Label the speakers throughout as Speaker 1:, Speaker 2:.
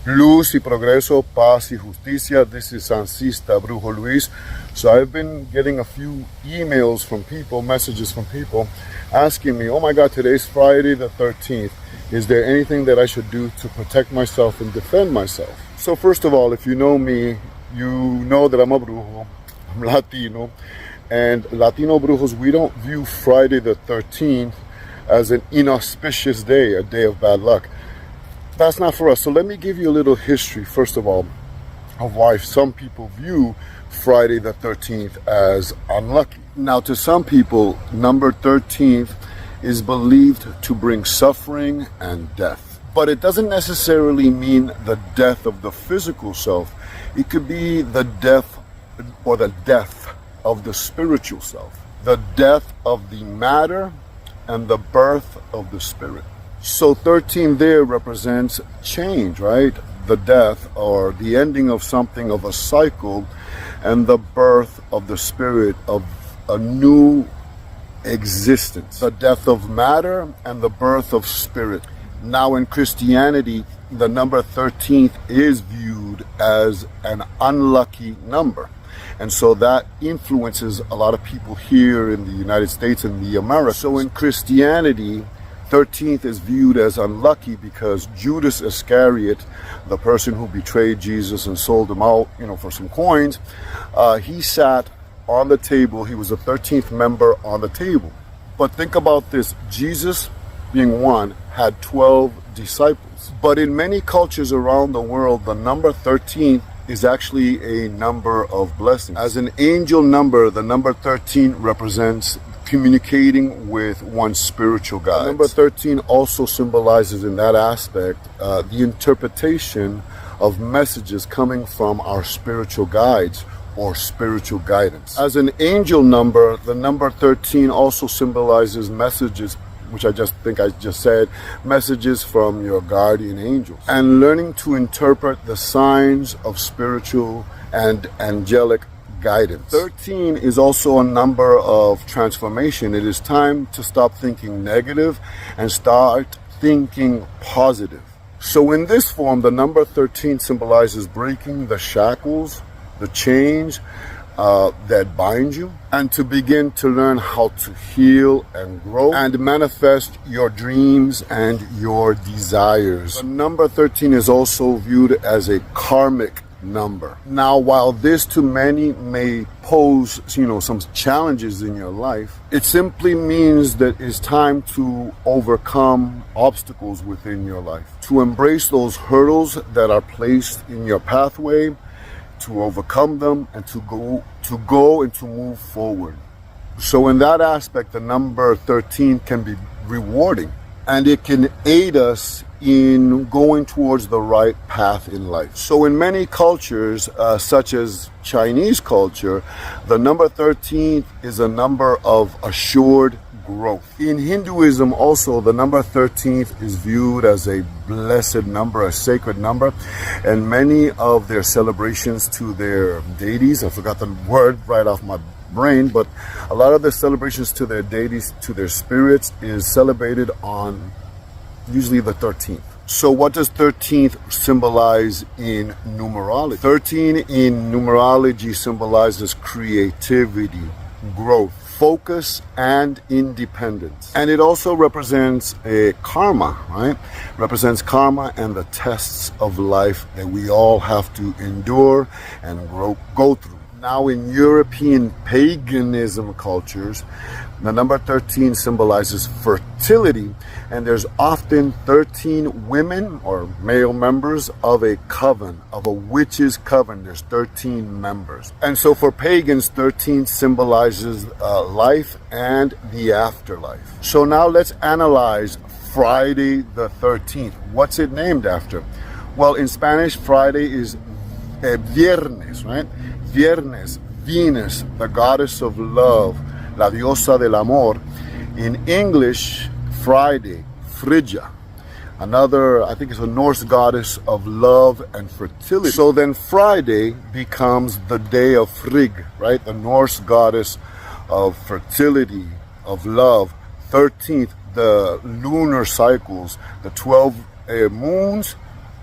Speaker 1: Luz y progreso, paz y justicia. This is Sancista Brujo Luis. So I've been getting a few emails from people, messages from people asking me, oh my God, today's Friday the 13th. Is there anything that I should do to protect myself and defend myself? So first of all, if you know me, you know that I'm a brujo, I'm Latino. And Latino brujos, we don't view Friday the 13th as an inauspicious day, a day of bad luck. That's not for us. So let me give you a little history, first of all, of why some people view Friday the 13th as unlucky. Now, to some people, number 13th is believed to bring suffering and death. But it doesn't necessarily mean the death of the physical self. It could be the death or the death of the spiritual self, the death of the matter and the birth of the spirit. So 13 there represents change, right? The death or the ending of something, of a cycle, and the birth of the spirit of a new existence. The death of matter and the birth of spirit. Now in Christianity, the number 13th is viewed as an unlucky number. And so that influences a lot of people here in the United States and the Americas. So in Christianity, 13th is viewed as unlucky because Judas Iscariot, the person who betrayed Jesus and sold him out, for some coins, he sat on the table. He was the 13th member on the table. But think about this. Jesus, being one, had 12 disciples. But in many cultures around the world, the number 13 is actually a number of blessings. As an angel number, the number 13 represents communicating with one's spiritual guides. Number 13 also symbolizes in that aspect the interpretation of messages coming from our spiritual guides or spiritual guidance. As an angel number, the number 13 also symbolizes messages, which I just said, messages from your guardian angels. And learning to interpret the signs of spiritual and angelic guidance. 13 is also a number of transformation. It is time to stop thinking negative and start thinking positive. So in this form, the number 13 symbolizes breaking the shackles, the chains that bind you, and to begin to learn how to heal and grow and manifest your dreams and your desires. The number 13 is also viewed as a karmic number. Now, while this to many may pose, some challenges in your life, it simply means that it's time to overcome obstacles within your life, to embrace those hurdles that are placed in your pathway, to overcome them, and to go and to move forward. So in that aspect, the number 13 can be rewarding, and it can aid us in going towards the right path in life. So in many cultures, such as Chinese culture, the number 13 is a number of assured growth. In Hinduism also, the number 13th is viewed as a blessed number, a sacred number, and many of their celebrations to their deities, I forgot the word right off my brain, but a lot of their celebrations to their deities, to their spirits, is celebrated on usually the 13th. So what does 13th symbolize in numerology? 13 in numerology symbolizes creativity, growth, focus, and independence. And it also represents a karma, right? Represents karma and the tests of life that we all have to endure and go through. Now in European paganism cultures, the number 13 symbolizes fertility, and there's often 13 women or male members of a coven, of a witch's coven. There's 13 members. And so for pagans, 13 symbolizes life and the afterlife. So now let's analyze Friday the 13th. What's it named after? Well, in Spanish, Friday is viernes, right? Viernes, Venus, the goddess of love, la diosa del amor. In English, Friday, Frigga, another, I think it's a Norse goddess of love and fertility. So then Friday becomes the day of Frigg, right? The Norse goddess of fertility, of love. 13th, the lunar cycles, the 12 moons,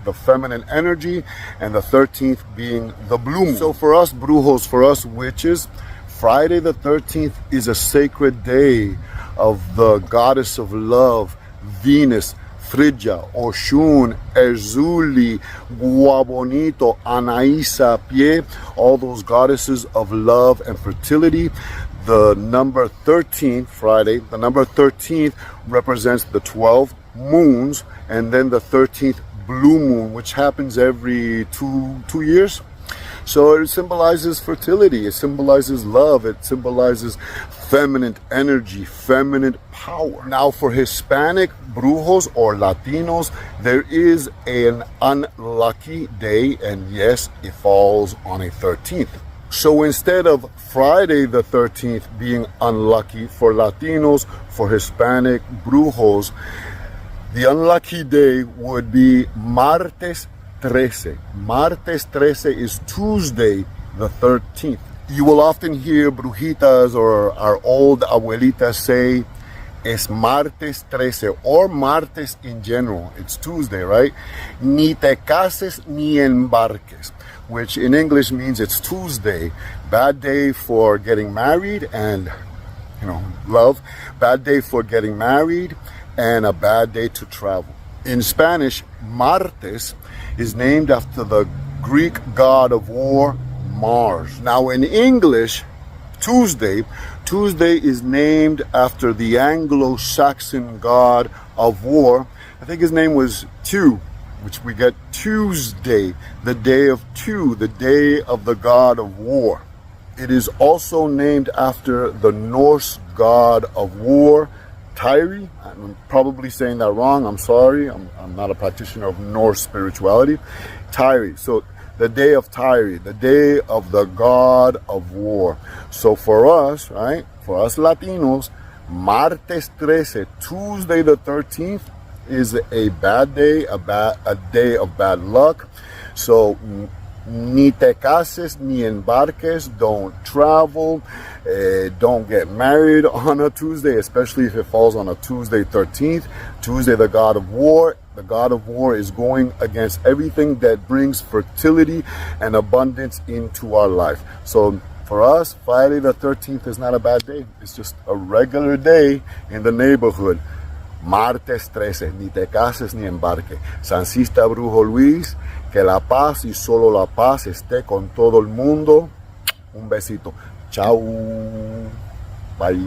Speaker 1: the feminine energy, and the 13th being the blue moon. So for us brujos, for us witches, Friday the 13th is a sacred day of the goddess of love, Venus, Phrygia, Oshun, Erzuli, Guabonito, Anaisa, Pie, all those goddesses of love and fertility. The number 13, Friday, the number 13th represents the 12 moons, and then the 13th blue moon, which happens every two years. So it symbolizes fertility, it symbolizes love, it symbolizes feminine energy, feminine power. Now for Hispanic brujos or Latinos, there is an unlucky day, and yes, it falls on a 13th. So instead of Friday the 13th being unlucky for Latinos, for Hispanic brujos, the unlucky day would be Martes 13. Martes 13 is Tuesday the 13th. You will often hear brujitas or our old abuelitas say, es martes 13, or martes in general. It's Tuesday, right? Ni te cases ni embarques, which in English means it's Tuesday. Bad day for getting married and, love. Bad day for getting married and a bad day to travel. In Spanish, Martes is named after the Greek god of war, Mars. Now in English, Tuesday is named after the Anglo-Saxon god of war. I think his name was Two, which we get Tuesday, the day of Two, the day of the god of war. It is also named after the Norse god of war, Tyri. I'm probably saying that wrong. I'm sorry. I'm not a practitioner of Norse spirituality. Tyri. So the day of Tyri, the day of the god of war. So for us, right, for us Latinos, Martes 13, Tuesday the 13th, is a bad day, a day of bad luck. So ni te cases ni embarques, don't travel, don't get married on a Tuesday, especially if it falls on a Tuesday 13th. Tuesday, the god of war. The god of war is going against everything that brings fertility and abundance into our life. So for us, Friday the 13th is not a bad day. It's just a regular day in the neighborhood. Martes 13, ni te cases ni embarque. Sancista Brujo Luis, que la paz y solo la paz esté con todo el mundo. Un besito. Chao. Bye.